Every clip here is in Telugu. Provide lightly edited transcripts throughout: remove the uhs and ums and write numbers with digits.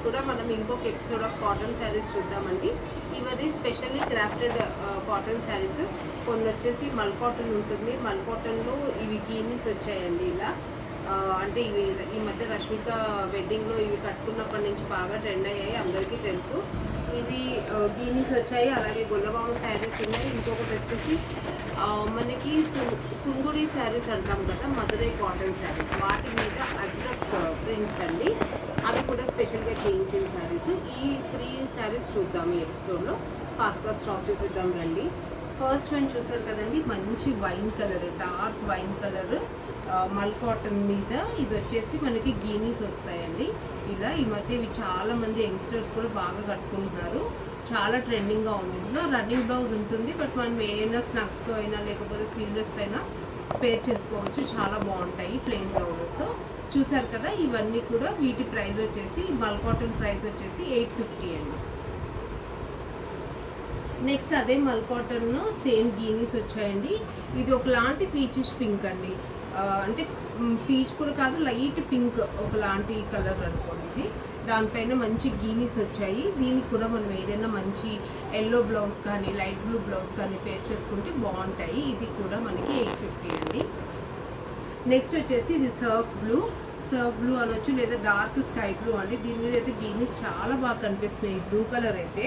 కూడా మనం ఇంకొక ఎపిసోడ్ ఆఫ్ కాటన్ శారీస్ చూద్దామండి. ఇవన్నీ స్పెషల్లీ క్రాఫ్టెడ్ కాటన్ శారీస్. కొన్ని వచ్చేసి మల్ కాటన్ ఉంటుంది. మల్ కాటన్లో ఇవి గీనీస్ వచ్చాయండి. ఇలా అంటే ఇవి ఈ మధ్య రష్మిక వెడ్డింగ్లో ఇవి కట్టుకున్నప్పటి నుంచి బాగా ట్రెండ్ అయ్యాయి, అందరికీ తెలుసు. ఇవి గీనీస్ వచ్చాయి, అలాగే గొల్లబామ శారీస్ ఉన్నాయి. ఇంకొకటి వచ్చేసి మనకి సుంగుడి శారీస్ అంటాం కదా, మధురై కాటన్ శారీస్, వాటి మీద అజ్రక్ ప్రింట్స్ అండి. అవి కూడా స్పెషల్గా చేయించిన శారీస్. ఈ 3 శారీస్ చూద్దాం ఈ ఎపిసోడ్లో. ఫాస్ట్గా స్టాక్ చూసేద్దాం రండి. ఫస్ట్ వన్ చూసారు కదండి, మంచి wine colour, dark wine colour మల్ కాటన్ మీద. ఇది వచ్చేసి మనకి గీనీస్ వస్తాయండి. ఇలా ఈ మధ్య ఇవి చాలామంది యంగ్స్టర్స్ కూడా బాగా కట్టుకుంటున్నారు, చాలా ట్రెండింగ్గా ఉంది. ఇందులో రన్నింగ్ బ్లౌజ్ ఉంటుంది, బట్ మనం ఏదైనా స్నగ్స్తో అయినా లేకపోతే స్లీవ్లెస్తో అయినా పేర్ చేసుకోవచ్చు. చాలా బాగుంటాయి ప్లెయిన్ బ్లౌజెస్తో. చూసారు కదా, ఇవన్నీ కూడా వీటి ప్రైస్ వచ్చేసి మల్ కాటన్ ప్రైస్ వచ్చేసి 850 అండి. నెక్స్ట్ అదే మల్ కాటన్ సేమ్ గీనీస్ వచ్చాయండి. ఇది ఒకలాంటి పీచిష్ పింక్ అండి, అంటే పీచ్ కూడా కాదు, లైట్ పింక్ ఒకలాంటి కలర్ అనుకోండి ఇది. దానిపైన మంచి గీనీస్ వచ్చాయి. దీనికి కూడా మనం ఏదైనా మంచి ఎల్లో బ్లౌజ్ కానీ లైట్ బ్లూ బ్లౌజ్ కానీ పేర్ చేసుకుంటే బాగుంటాయి. ఇది కూడా మనకి 850 అండి. నెక్స్ట్ వచ్చేసి ఇది సర్ఫ్ బ్లూ అనొచ్చు, లేదా డార్క్ స్కై బ్లూ అండి. దీని మీద అయితే గీనీస్ చాలా బాగా కనిపిస్తున్నాయి. బ్లూ కలర్ అయితే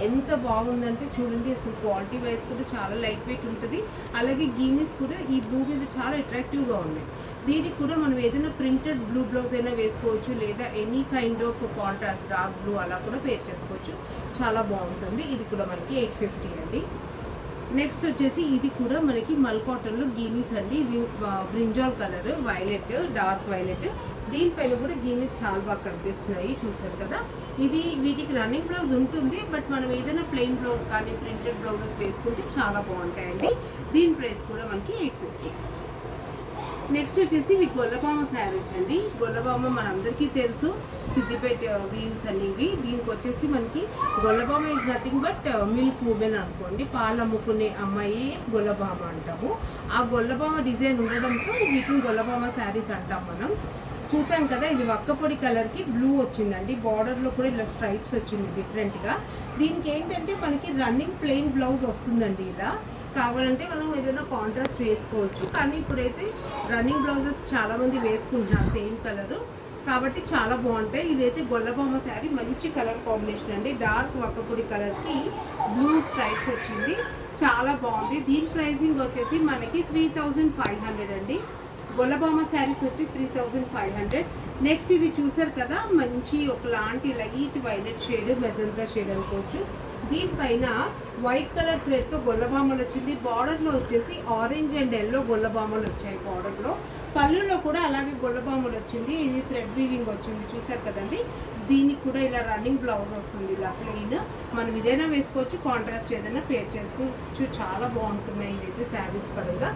ఎంత బాగుందంటే చూడండి, అసలు క్వాలిటీ వైజ్ కూడా చాలా లైట్ వెయిట్ ఉంటుంది. అలాగే గీనీస్ కూడా ఈ బ్లూ మీద చాలా అట్రాక్టివ్గా ఉన్నాయి. దీనికి కూడా మనం ఏదైనా ప్రింటెడ్ బ్లూ బ్లౌజ్ అయినా వేసుకోవచ్చు, లేదా any kind of contrast dark blue అలా కూడా పేర్ చేసుకోవచ్చు. చాలా బాగుంటుంది. ఇది కూడా మనకి 850 అండి. నెక్స్ట్ వచ్చేసి ఇది కూడా మనకి మల్ కాటన్లో గీనీస్ అండి. ఇది brinjal colour, violet, dark violet. దీనిపైన కూడా గీనీస్ చాలా బాగా కనిపిస్తున్నాయి, చూసారు కదా. ఇది వీటికి రన్నింగ్ బ్లౌజ్ ఉంటుంది, బట్ మనం ఏదైనా ప్లెయిన్ బ్లౌజ్ కానీ ప్రింటెడ్ బ్లౌజెస్ వేసుకుంటే చాలా బాగుంటాయండి. దీని ప్రైస్ కూడా మనకి 850. నెక్స్ట్ వచ్చేసి ఇవి గొల్లబామ శారీస్ అండి. గొల్లబామ మనందరికీ తెలుసు, సిద్దిపేట వీవ్స్ అనేవి. దీనికి వచ్చేసి మనకి Gollabhama is nothing but milk women అనుకోండి, పాలు అమ్ముకునే అమ్మాయి గొల్లబామ అంటాము. ఆ గొల్లబామ డిజైన్ ఉండడంతో వీటిని గొల్లబామ శారీస్ అంటాం మనం. చూసాం కదా, ఇది వక్కపొడి కలర్కి బ్లూ వచ్చిందండి. బార్డర్లో కూడా ఇలా స్ట్రైప్స్ వచ్చింది డిఫరెంట్గా. దీనికి ఏంటంటే మనకి రన్నింగ్ ప్లెయిన్ బ్లౌజ్ వస్తుందండి. ఇలా కావాలంటే మనం ఏదైనా కాంట్రాస్ట్ వేసుకోవచ్చు, కానీ ఇప్పుడైతే రన్నింగ్ బ్లౌజెస్ చాలామంది వేసుకుంటున్నారు సేమ్ కలరు, కాబట్టి చాలా బాగుంటాయి. ఇదైతే గొల్లబామ శారీ, మంచి కలర్ కాంబినేషన్ అండి. డార్క్ వక్కపొడి కలర్కి బ్లూ స్ట్రైప్స్ వచ్చింది, చాలా బాగుంది. దీని ప్రైసింగ్ వచ్చేసి మనకి 3500 అండి. గొల్లబామ శారీస్ వచ్చి 3500. నెక్స్ట్ ఇది చూసారు కదా, మంచి ఒకలాంటి light violet shade, magenta shade అనుకోవచ్చు. దీనిపైన వైట్ కలర్ థ్రెడ్తో గొల్లబామలు వచ్చింది. బార్డర్లో వచ్చేసి ఆరెంజ్ అండ్ ఎల్లో గొల్లబామలు వచ్చాయి బార్డర్లో. పళ్ళులో కూడా అలాగే గొల్లబామలు వచ్చింది. ఇది థ్రెడ్ వీవింగ్ వచ్చింది, చూసారు కదండి. దీనికి కూడా ఇలా రన్నింగ్ బ్లౌజ్ వస్తుంది, ఇలా ప్లెయిన్. మనం ఇదైనా వేసుకోవచ్చు, కాంట్రాస్ట్ ఏదైనా పేర్ చేసుకోవచ్చు. చాలా బాగుంటున్నాయి ఇవైతే శారీస్ పరంగా.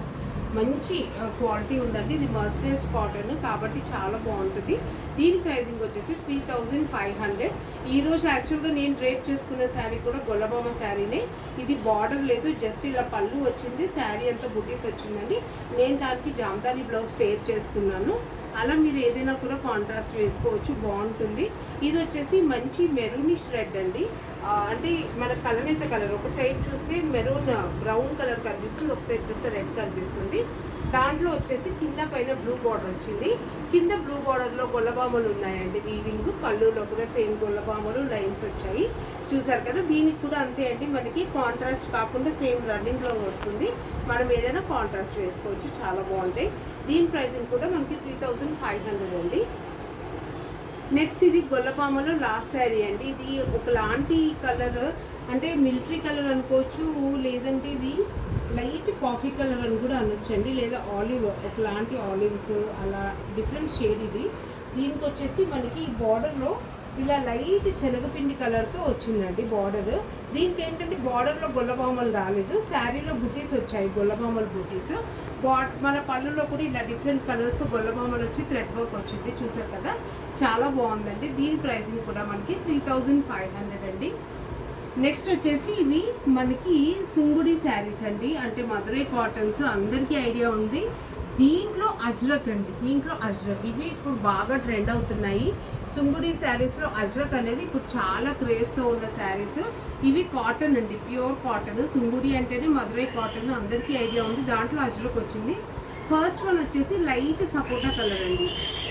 మంచి క్వాలిటీ ఉందండి. ఇది మర్సరైజ్ కాటన్ కాబట్టి చాలా బాగుంటుంది. దీని ప్రైసింగ్ వచ్చేసి 3500. ఈరోజు యాక్చువల్గా నేను డ్రేప్ చేసుకున్న శారీ కూడా గొల్లబామ శారీనే. ఇది బార్డర్ లేదు, జస్ట్ ఇలా పళ్ళు వచ్చింది, శారీ అంతా బుటీస్ వచ్చిందండి. నేను దానికి జామదాని బ్లౌజ్ పేర్ చేసుకున్నాను. అలా మీరు ఏదైనా కూడా కాంట్రాస్ట్ వేసుకోవచ్చు, బాగుంటుంది. ఇది వచ్చేసి మంచి మెరూనిష్ రెడ్ అండి, అంటే మన కలనేత కలర్. ఒక సైడ్ చూస్తే మెరూన్ బ్రౌన్ కలర్ కనిపిస్తుంది, ఒక సైడ్ చూస్తే రెడ్ కనిపిస్తుంది. దాంట్లో వచ్చేసి కింద పైన బ్లూ బార్డర్ వచ్చింది. కింద బ్లూ బార్డర్లో గొల్లబామలు ఉన్నాయండి వీవింగ్. పళ్ళులో కూడా సేమ్ గొల్లబామలు లైన్స్ వచ్చాయి, చూసారు కదా. దీనికి కూడా అంతే అండి, మనకి కాంట్రాస్ట్ కాకుండా సేమ్ రన్నింగ్లో వస్తుంది. మనం ఏదైనా కాంట్రాస్ట్ వేసుకోవచ్చు, చాలా బాగుంటాయి. దీని ప్రైసింగ్ కూడా మనకి 3500 అండి. నెక్స్ట్ ఇది గొల్లబామలో లాస్ట్ శారీ అండి. ఇది ఒకలాంటి కలర్, అంటే మిలిటరీ కలర్ అనుకోవచ్చు, లేదంటే ఇది లైట్ కాఫీ కలర్ అని కూడా అనొచ్చండి, లేదా ఆలివ్, ఒకలాంటి ఆలివ్స్ అలా డిఫరెంట్ షేడ్ ఇది. దీనికి వచ్చేసి మనకి బార్డర్లో ఇలా లైట్ శనగపిండి కలర్తో వచ్చిందండి బార్డర్. దీనికి ఏంటంటే బార్డర్లో గొల్లబామలు రాలేదు, శారీలో బుటీస్ వచ్చాయి, గొల్లబామల బుటీస్. మన పళ్ళులో కూడా ఇలా డిఫరెంట్ కలర్స్తో గొల్లబామలు వచ్చి థ్రెడ్ వర్క్ వచ్చింది, చూసారు కదా. చాలా బాగుందండి. దీని ప్రైసింగ్ కూడా మనకి 3500 అండి. నెక్స్ట్ వచ్చేసి ఇవి మనకి సుంగుడి శారీస్ అండి, అంటే మధురై కాటన్స్ అందరికీ ఐడియా ఉంది. దీంట్లో అజ్రక్ అండి, దీంట్లో అజ్రక్ ఇవి ఇప్పుడు బాగా ట్రెండ్ అవుతున్నాయి. సో సుంగుడి శారీస్లో అజ్రక్ అనేది ఇప్పుడు చాలా క్రేజ్తో ఉన్న శారీస్. ఇవి కాటన్ అండి, ప్యూర్ కాటన్. సుంగుడి అంటేనే మధురై కాటన్ అందరికీ ఐడియా ఉంది. దాంట్లో అజ్రక్ వచ్చింది. ఫస్ట్ వన్ వచ్చేసి లైట్ సపోటా కలర్ అండి,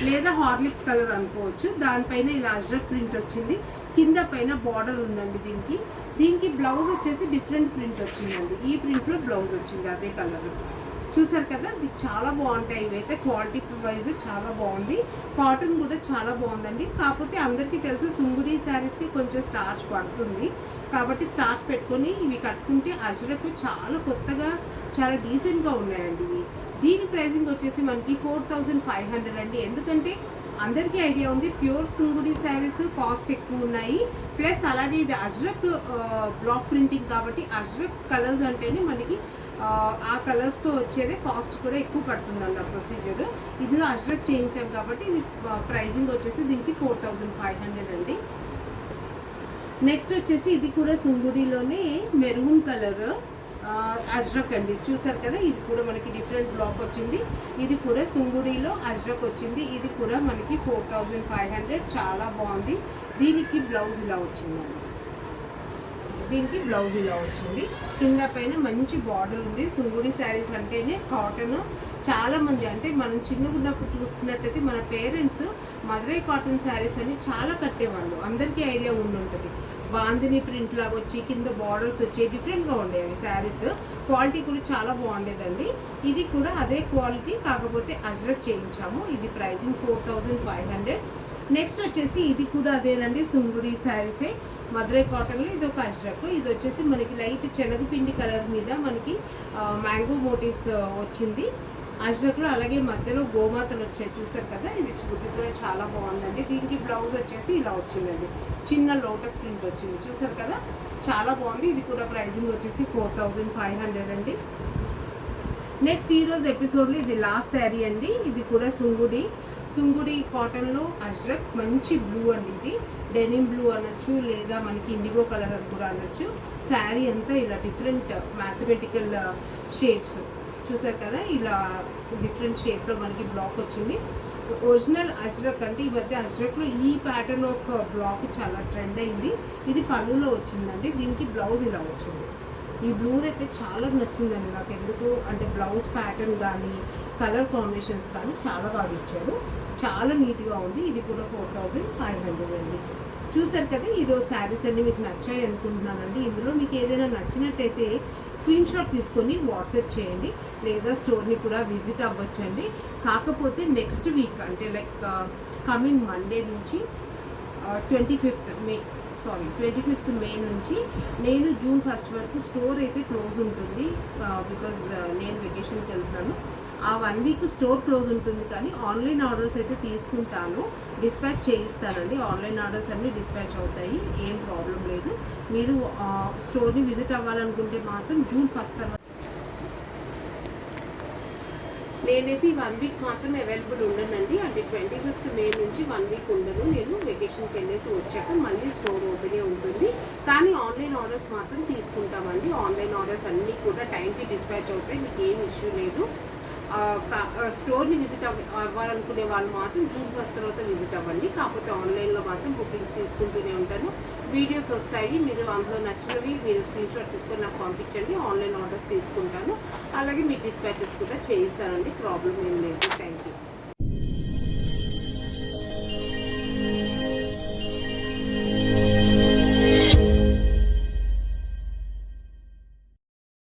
లేదా హార్లిక్స్ కలర్ అనుకోవచ్చు. దానిపైన ఇలా అజ్రక్ ప్రింట్ వచ్చింది. కింద పైన బార్డర్ ఉందండి. దీనికి బ్లౌజ్ వచ్చేసి డిఫరెంట్ ప్రింట్ వచ్చిందండి. ఈ ప్రింట్లో బ్లౌజ్ వచ్చింది అదే కలర్. చూసారు కదా, ఇది చాలా బాగుంటాయి. ఇవైతే క్వాలిటీ వైజ్ చాలా బాగుంది. కాటన్ కూడా చాలా బాగుందండి. కాకపోతే అందరికీ తెలుసు సుంగుడి శారీస్కి కొంచెం స్టార్చ్ పడుతుంది. కాబట్టి స్టార్చ్ పెట్టుకొని ఇవి కట్టుకుంటే అజ్రక్ చాలా కొత్తగా చాలా డీసెంట్గా ఉన్నాయండి ఇవి. దీని ప్రైజింగ్ వచ్చేసి మనకి 4500 అండి. ఎందుకంటే అందరికీ ఐడియా ఉంది ప్యూర్ సుంగుడి శారీస్ కాస్ట్ ఎక్కువ ఉన్నాయి. ప్లస్ అలాగే ఇది అజ్రక్ బ్లాక్ ప్రింటింగ్ కాబట్టి అజ్రక్ కలర్స్ అంటేనే మనకి ఆ కలర్స్తో వచ్చేదే కాస్ట్ కూడా ఎక్కువ పడుతుందండి ఆ ప్రొసీజర్. ఇందులో అజ్రక్ చేయించాం కాబట్టి ఇది ప్రైజింగ్ వచ్చేసి దీనికి 4500 అండి. నెక్స్ట్ వచ్చేసి ఇది కూడా సుంగుడిలోనే మెరూన్ కలర్ అజ్రక్ అండి. చూసారు కదా, ఇది కూడా మనకి డిఫరెంట్ బ్లాక్ వచ్చింది. ఇది కూడా సుంగుడిలో అజ్రక్ వచ్చింది. ఇది కూడా మనకి 4500, చాలా బాగుంది. దీనికి బ్లౌజ్ ఇలా వచ్చిందండి. కింద పైన మంచి బార్డర్ ఉంది. సుంగుడి శారీస్ అంటేనే కాటన్. చాలామంది అంటే మనం చిన్నగున్నప్పుడు చూస్తున్నట్టయితే మన పేరెంట్స్ మధురై కాటన్ శారీస్ అని చాలా కట్టేవాళ్ళు. అందరికీ ఐడియా ఉండుంటుంది. బాందిని ప్రింట్ లాగా వచ్చి కింద బార్డర్స్ వచ్చి డిఫరెంట్గా ఉండేవి శారీస్. క్వాలిటీ కూడా చాలా బాగుండేదండి. ఇది కూడా అదే క్వాలిటీ, కాకపోతే అజ్రక్ చేయించాము. ఇది ప్రైజింగ్ 4500. నెక్స్ట్ వచ్చేసి ఇది కూడా అదేనండి, సుంగుడి శారీసే, మధురై కాటన్లో. ఇది ఒక అజ్రక్. ఇది వచ్చేసి మనకి లైట్ శనగపిండి కలర్ మీద మనకి మ్యాంగో మోటివ్స్ వచ్చింది అజ్రక్లో. అలాగే మధ్యలో గోమాతలు వచ్చాయి, చూసారు కదా. ఇది కూడా చాలా బాగుందండి. దీనికి బ్లౌజ్ వచ్చేసి ఇలా వచ్చిందండి, చిన్న లోటస్ ప్రింట్ వచ్చింది. చూసారు కదా, చాలా బాగుంది. ఇది కూడా ప్రైజింగ్ వచ్చేసి 4500 అండి. నెక్స్ట్ ఈరోజు ఎపిసోడ్లో ఇది లాస్ట్ శారీ అండి. ఇది కూడా సుంగుడి కాటన్లో అజ్రక్, మంచి బ్లూ అండి. ఇది డెనిమ్ బ్లూ అనొచ్చు, లేదా మనకి ఇండిగో కలర్ అని కూడా అనొచ్చు. శారీ అంతా ఇలా డిఫరెంట్ మ్యాథమెటికల్ షేప్స్, చూసారు కదా, ఇలా డిఫరెంట్ షేప్లో మనకి బ్లాక్ వచ్చింది. ఒరిజినల్ అజ్రక్ అంటే ఈ మధ్య అజ్రక్లో ఈ ప్యాటర్న్ ఆఫ్ బ్లాక్ చాలా ట్రెండ్ అయింది. ఇది పళ్ళులో వచ్చిందండి. దీనికి బ్లౌజ్ ఇలా వచ్చింది. ఈ బ్లూ అయితే చాలా నచ్చిందండి నాకు. ఎందుకు అంటే బ్లౌజ్ ప్యాటర్న్ కానీ కలర్ కాంబినేషన్స్ కానీ చాలా బాగా ఇచ్చారు. చాలా నీట్గా ఉంది. ఇది కూడా 4500 అండి. చూసారు కదా, ఈరోజు శారీస్ అన్నీ మీకు నచ్చాయి అనుకుంటున్నానండి. ఇందులో మీకు ఏదైనా నచ్చినట్టయితే స్క్రీన్ షాట్ తీసుకొని వాట్సాప్ చేయండి, లేదా స్టోర్ని కూడా విజిట్ అవ్వచ్చండి. కాకపోతే నెక్స్ట్ వీక్ అంటే లైక్ కమింగ్ మండే నుంచి 25th మే నుంచి నేను జూన్ 1 వరకు స్టోర్ అయితే క్లోజ్ ఉంటుంది. బికాజ్ నేను వెకేషన్కి వెళ్తున్నాను. ఆ 1 వీక్ స్టోర్ క్లోజ్ ఉంటుంది, కానీ ఆన్లైన్ ఆర్డర్స్ అయితే తీసుకుంటాను, డిస్పాచ్ చేయిస్తానండి. ఆన్లైన్ ఆర్డర్స్ అన్నీ డిస్పాచ్ అవుతాయి, ఏం ప్రాబ్లం లేదు. మీరు స్టోర్ని విజిట్ అవ్వాలనుకుంటే మాత్రం జూన్ 1 తర్వాత నేనైతే ఈ 1 వీక్ మాత్రం అవైలబుల్ ఉండనండి. అంటే 25th మే నుంచి 1 వీక్ ఉండను. నేను వెకేషన్కి వెళ్ళేసి వచ్చాక మళ్ళీ స్టోర్ ఓపెనే ఉంటుంది. కానీ ఆన్లైన్ ఆర్డర్స్ మాత్రం తీసుకుంటామండి. ఆన్లైన్ ఆర్డర్స్ అన్నీ కూడా టైంకి డిస్పాచ్ అవుతాయి, మీకు ఏం ఇష్యూ లేదు. స్టోర్ని విజిట్ అవ్వాలనుకునే వాళ్ళు మాత్రం జూన్ 1 తర్వాత విజిట్ అవ్వండి. కాకపోతే ఆన్లైన్లో మాత్రం బుకింగ్స్ తీసుకుంటూనే ఉంటాను. వీడియోస్ వస్తాయి, మీరు అందులో నచ్చినవి మీరు స్క్రీన్ షాట్ తీసుకొని నాకు పంపించండి. ఆన్లైన్ ఆర్డర్స్ తీసుకుంటాను, అలాగే మీ డిస్పాచెస్ కూడా చేయిస్తానండి. ప్రాబ్లం ఏం లేదు. Thank you.